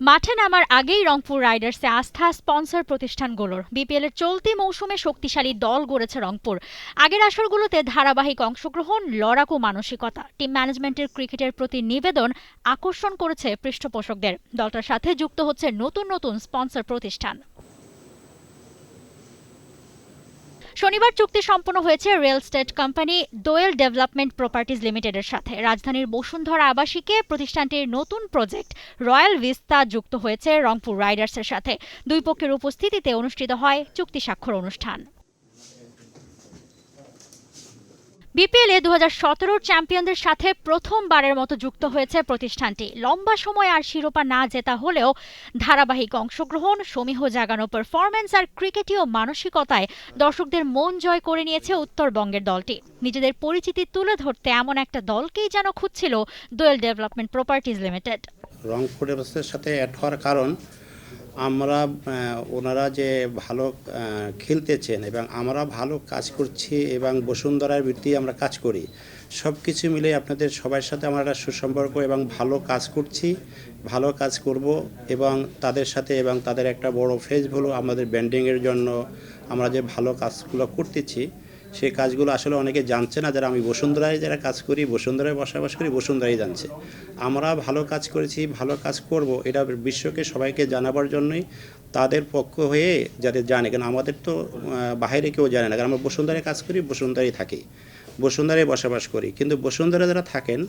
মাঠে নামার আগেই রংপুর রাইডার্সে আস্থা স্পন্সর প্রতিষ্ঠানগুলোর। বিপিএলের চলতি মৌসুমে শক্তিশালী দল গড়েছে রংপুর। আগের আসরগুলোতে ধারাবাহিক অংশগ্রহণ, লড়াকু মানসিকতা, টিম ম্যানেজমেন্টের ক্রিকেটের প্রতি নিবেদন আকর্ষণ করেছে পৃষ্ঠপোষকদের। দলটার সাথে যুক্ত হচ্ছে নতুন নতুন স্পন্সর প্রতিষ্ঠান। শনিবার চুক্তি সম্পন্ন হয়েছে রিয়েল এস্টেট কোম্পানি দোয়েল ডেভেলপমেন্ট প্রপার্টিজ লিমিটেডের সাথে। রাজধানীর বসুন্ধরা আবাসিকে প্রতিষ্ঠানটির নতুন প্রজেক্ট রয়্যাল ভিস্তা যুক্ত হয়েছে রংপুর রাইডার্সের সাথে। দুই পক্ষের উপস্থিতিতে অনুষ্ঠিত হয় চুক্তি স্বাক্ষর অনুষ্ঠান। বিপিএলে 2017 চ্যাম্পিয়নদের সাথে প্রথমবারের মতো যুক্ত হয়েছে প্রতিষ্ঠানটি। লম্বা সময় আর শিরোপা না জেতা হলেও ধারাবাহিক অংশগ্রহণ, সমীহ জাগানো পারফরম্যান্স আর ক্রিকেটীয় মানসিকতায় দর্শকদের মন জয় করে নিয়েছে উত্তরবঙ্গের দলটি। নিজেদের পরিচিতি তুলে ধরতে এমন একটা দলকেই যেন খুঁজছিল দোয়েল ডেভেলপমেন্ট প্রপার্টিজ লিমিটেড। রংপুরের সাথে অ্যাড হওয়ার কারণ আমরা ওনারা যে ভালো খেলতেছেন এবং আমরা ভালো কাজ করছি এবং বসুন্ধরার ভিত্তি আমরা কাজ করি, সব কিছু মিলে আপনাদের সবার সাথে আমরা একটা সুসম্পর্ক এবং ভালো কাজ করছি, ভালো কাজ করব এবং তাদের সাথে এবং তাদের একটা বড় ফেজ হলো আমাদের ব্র্যান্ডিংয়ের জন্য আমরা যে ভালো কাজগুলো করতেছি সেই কাজগুলো আসলে অনেকে জানছে না। যারা আমি বসুন্ধরায় যারা কাজ করি, বসুন্ধরায় বসবাস করি, বসুন্ধরাই জানছে আমরা ভালো কাজ করেছি, ভালো কাজ করব, এটা বিশ্বকে সবাইকে জানাবার জন্যই তাদের পক্ষ হয়ে যাদের জানে। কেন আমাদের তো বাইরে কেউ জানে না, কারণ আমরা বসুন্ধরায় কাজ করি, বসুন্ধরায় থাকি, বসুন্ধরায় বসবাস করি। কিন্তু বসুন্ধরা যারা থাকেন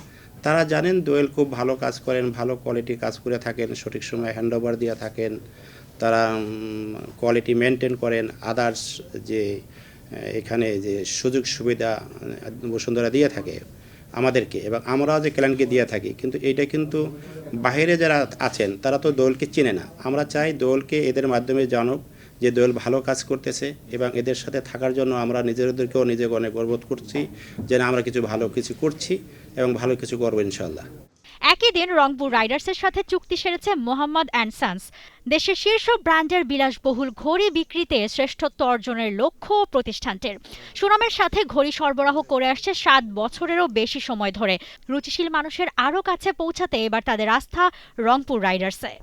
তারা জানেন দোয়েল খুব ভালো কাজ করেন, ভালো কোয়ালিটির কাজ করে থাকেন, সঠিক সময় হ্যান্ডওভার দিয়ে থাকেন, তারা কোয়ালিটি মেনটেন করেন, আদার্স যে এখানে যে সুযোগ সুবিধা বসুন্ধরা দিয়ে থাকে আমাদেরকে এবং আমরাও যে ক্লায়েন্টকে দিয়ে থাকি। কিন্তু এইটা কিন্তু বাইরে যারা আছেন তারা তো দোয়েলকে চেনে না। আমরা চাই দোয়েলকে এদের মাধ্যমে জানুক যে দোয়েল ভালো কাজ করতেছে এবং এদের সাথে থাকার জন্য আমরা নিজেদেরকেও নিজেকে অনেক গর্ব করছি যে আমরা কিছু ভালো কিছু করছি এবং ভালো কিছু করবো ইনশাল্লাহ। একই দিন রংপুর রাইডার্সের সাথে চুক্তি সেরেছে মোহাম্মদ অ্যান্ড সন্স। দেশের শীর্ষ ব্র্যান্ডের বিলাসবহুল ঘড়ি বিক্রিতে শ্রেষ্ঠত্ব অর্জনের লক্ষ্য প্রতিষ্ঠানটির। সুনামের সাথে ঘড়ি সরবরাহ করে আসছে 7 বছরেরও বেশি সময় ধরে। রুচিশীল মানুষের আরও কাছে পৌঁছাতে এবার তাদের আস্থা রংপুর রাইডার্সে।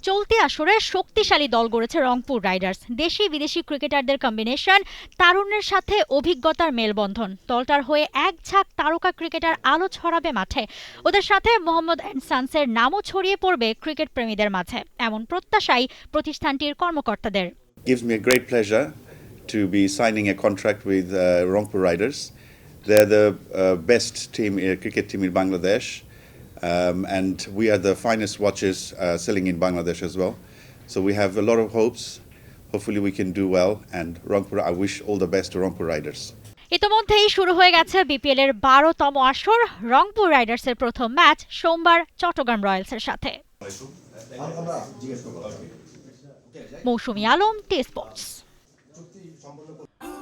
চলতি আসরে শক্তিশালী দল গড়েছে রংপুর রাইডার্স। দেশি বিদেশি ক্রিকেটারদের কম্বিনেশন, তারুণ্যের সাথে অভিজ্ঞতার মেলবন্ধন। দলটার হয়ে এক ঝাঁক তারকা ক্রিকেটার আলো ছড়াবে মাঠে। ওদের সাথে মোহাম্মদ অ্যান্ড সন্সের নামও ছড়িয়ে পড়বে ক্রিকেট প্রেমীদের মাঝে, এমন প্রত্যাশাই প্রতিষ্ঠানটির কর্মকর্তাদের। Gives me a great pleasure to be signing a contract with Rangpur Riders. They're the best team, cricket team in Bangladesh. And we are the finest watches selling in Bangladesh as well. So we have a lot of hopes. Hopefully we can do well. And Rangpur, I wish all the best to Rangpur Riders. ইতোমধ্যেই শুরু হয়ে গেছে BPL এর 12তম আসর। রংপুর রাইডার্সের প্রথম match সোমবার চট্টগ্রাম রয়্যালসের সাথে। মৌসুমী Alam, T Sports.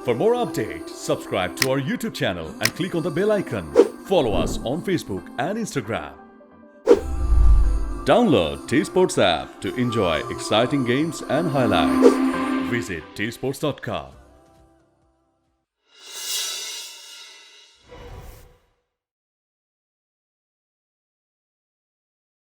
For more updates, subscribe to our YouTube channel and click on the bell icon. Follow us on Facebook and Instagram. Download T-Sports app to enjoy exciting games and highlights. Visit tsports.com.